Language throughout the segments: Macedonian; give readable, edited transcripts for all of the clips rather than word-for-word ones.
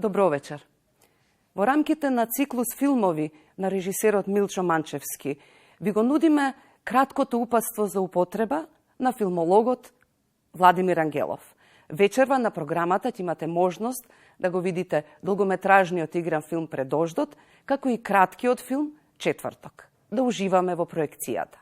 Добро вечер. Во рамките на циклус филмови на режисерот Милчо Манчевски ви го нудиме краткото упатство за употреба на филмологот Владимир Ангелов. Вечерва на програмата ќе имате можност да го видите долгометражниот игран филм Пред дождот, како и краткиот филм Четврток. Да уживаме во проекцијата.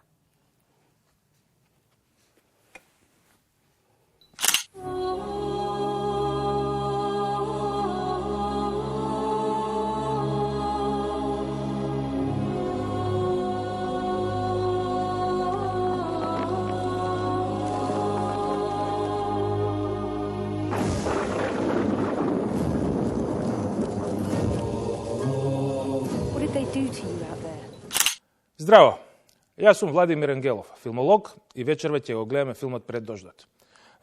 Здраво! Јас сум Владимир Ангелов, филмолог, и вечерва ќе го гледаме филмот Пред дождот.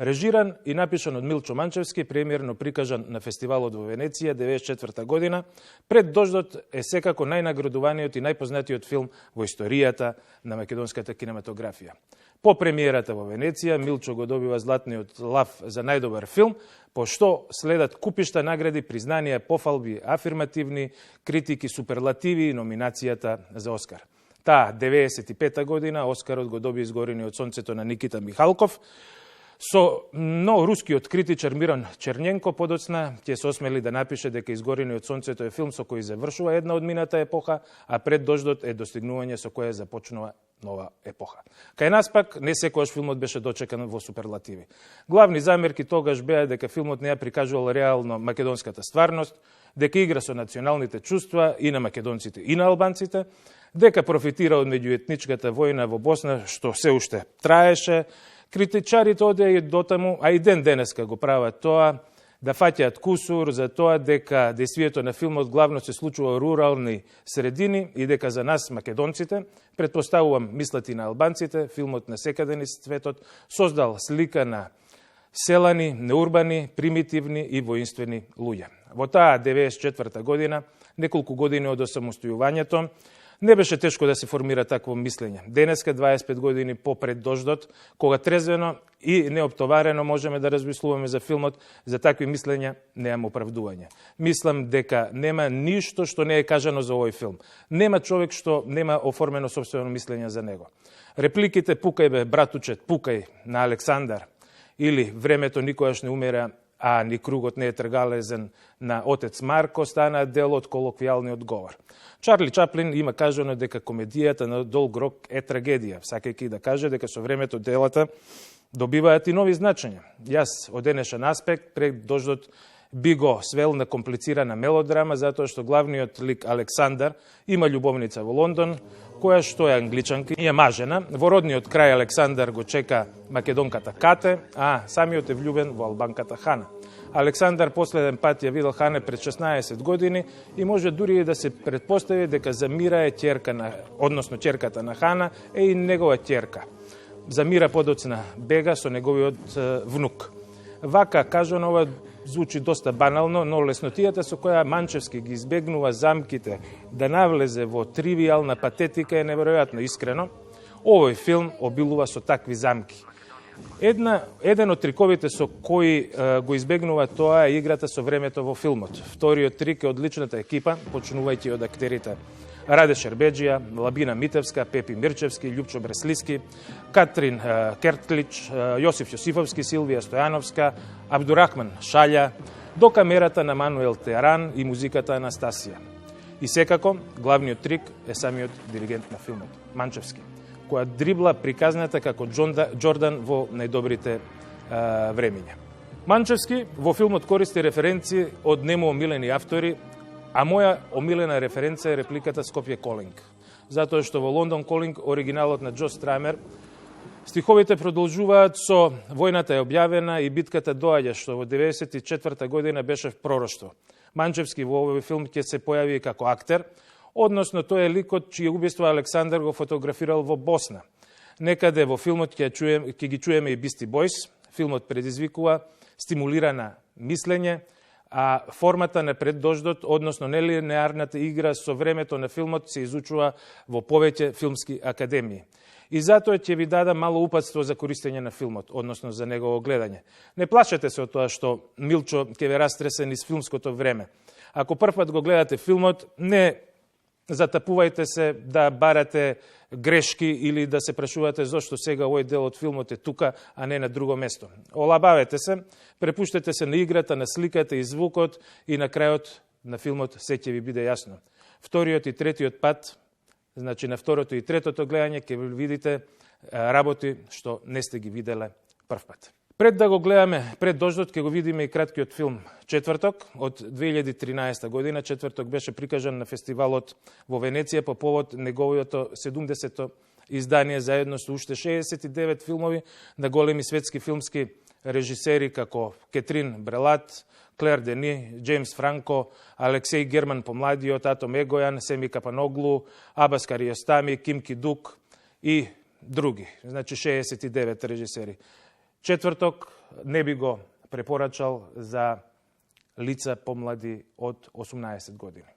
Режиран и напишан од Милчо Манчевски, премиерно прикажан на фестивалот во Венеција 1994 година, Пред дождот е секако најнаградуваниот и најпознатиот филм во историјата на македонската кинематографија. По премиерата во Венеција, Милчо го добива Златниот лав за најдобар филм, по што следат купишта награди, признанија, пофалби, афирмативни критики, суперлативи и номинацијата за Оскар. Таа 95-та година Оскарот го доби Изгорени од сонцето на Никита Михалков, но рускиот критичар Мирон Черненко подоцна ќе се осмели да напише дека Изгорени од сонцето е филм со кој завршува една одмината епоха, а Пред дождот е достигнување со кое започнува нова епоха. Кај нас пак не секогаш филмот беше дочекан во суперлативи. Главни замерки тогаш беа дека филмот не ја прикажувал реално македонската стварност, дека игра со националните чувства и на македонците и на албанците, дека профитира од меѓуетничката војна во Босна, што се уште траеше. Критичарите одеа и дотаму, а и ден денеска го прават тоа, да фаќаат кусур за тоа дека действието на филмот главно се случува во рурални средини и дека за нас, македонците, предпоставувам мислат и на албанците, филмот на секаде низ светот создал слика на селани, неурбани, примитивни и воинствени луѓе. Во таа 94 година, неколку години од осамостојувањето, не беше тешко да се формира такво мислење. Денеска, 25 години по Пред дождот, кога трезвено и неоптоварено можеме да размислуваме за филмот, за такви мислења немам оправдување. Мислам дека нема ништо што не е кажано за овој филм. Нема човек што нема оформено собствено мислење за него. Репликите "Пукај бе, братучет, пукај" на Александар или "Времето никогаш не умира, а ни кругот не е тргалезен" на отец Марко стана дел од колоквијалниот говор. Чарли Чаплин има кажано дека комедијата на долг рок е трагедија, сакајќи да каже дека со времето делата добиваат и нови значења. Јас од денешен аспект Пред дождот би го свел на комплицирана мелодрама, затоа што главниот лик Александар има љубовница во Лондон, која што е англичанка и е мажена. Во родниот крај Александар го чека македонката Кате, а самиот е влюбен во албанката Хана. Александар последен пат ја видел Хане пред 16 години и може дури и да се предпостави дека Замира е ќерката на Хана е и негова ќерка. Замира подоцна бега со неговиот внук. Вака кажано, ова звучи доста банално, но леснотијата со која Манчевски ги избегнува замките да навлезе во тривијална патетика е неверојатно искрено. Овој филм обилува со такви замки. Еден од триковите со кои го избегнува тоа е играта со времето во филмот. Вториот трик е од личната екипа, почнувајќи од актерите Раде Шербеджија, Лабина Митевска, Пепи Мирчевски, Љупчо Бреслиски, Катрин Кертлич, Јосиф Јосифовски, Силвија Стојановска, Абдурахман Шаља, до камерата на Мануел Теаран и музиката Анастасија. И секако, главниот трик е самиот диригент на филмот, Манчевски, која дрибла приказната како Џордан во најдобрите времиња. Манчевски во филмот користи референции од нему омилени автори, а моја омилена референца е репликата Скопје Колинг. Затоа што во Лондон Колинг, оригиналот на Џо Страмер, стиховите продолжуваат со "Војната е објавена и битката доаѓа", што во 94 година беше в пророштво. Манчевски во овој филм ќе се појави како актер, односно тој е ликот чие убиство Александар го фотографирал во Босна. Некаде во филмот ќе ги чуеме и Бисти Бойс. Филмот предизвикува стимулирана мислење, а формата на Пред дождот, односно нелинеарната игра со времето на филмот се изучува во повеќе филмски академии. И затоа ќе ви дадам мало упатство за користење на филмот, односно за негово гледање. Не плашете се од тоа што Милчо ќе ве растресе низ филмското време. Ако првпат го гледате филмот, не затапувајте се да барате грешки или да се прашувате зошто сега овој дел од филмот е тука, а не на друго место. Олабавете се, препуштете се на играта, на сликата и звукот и на крајот на филмот се ќе ви биде јасно. Вториот и третиот пат, значи на второто и третото гледање, ќе видите работи што не сте ги виделе прв пат. Пред да го гледаме Пред дождот, ќе го видиме и краткиот филм Четврток од 2013 година. Четврток беше прикажан на фестивалот во Венеција по повод неговото 70-то издание заедно со уште 69 филмови на големи светски филмски режисери како Кетрин Брелат, Клер Дени, Джеймс Франко, Алексеј Герман Помладиот, Атом Егојан, Семи Капаноглу, Абас Кариостами, Ким Кидук и други. Значи 69 режисери. Четврток не би го препорачал за лица помлади од 18 години.